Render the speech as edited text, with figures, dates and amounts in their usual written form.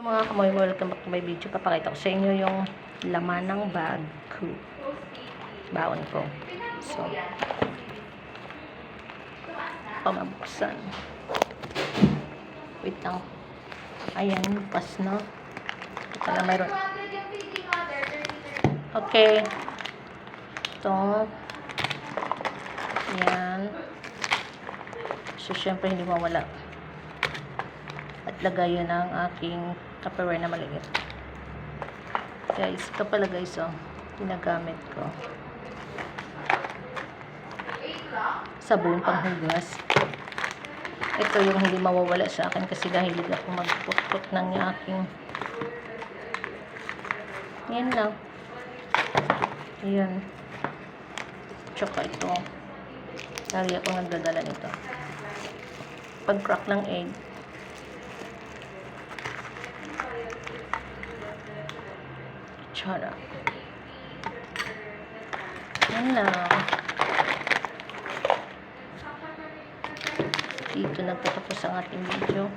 Mga kamoy, welcome back to my video. Papakita ko sa inyo yung laman ng bag ko. Baon ko. So, pamabuksan. Wait lang. Ayan, pas na. Ito na mayroon. Okay. Ito. Ayan. So, syempre hindi mawala. At lagayan ng aking Tupperware na maliit. Guys, ito pala guys, oh, ginagamit ko. Sabon panghugas. Ito yung hindi mawawala sa akin kasi dahilig ako magpukpuk ng aking. Yan lang. Ayan. Tsaka ito. Lagi ako nagdadala nito. Pag crack ng egg. Tsara. Yan lang. Dito nagtatapos ang ating video.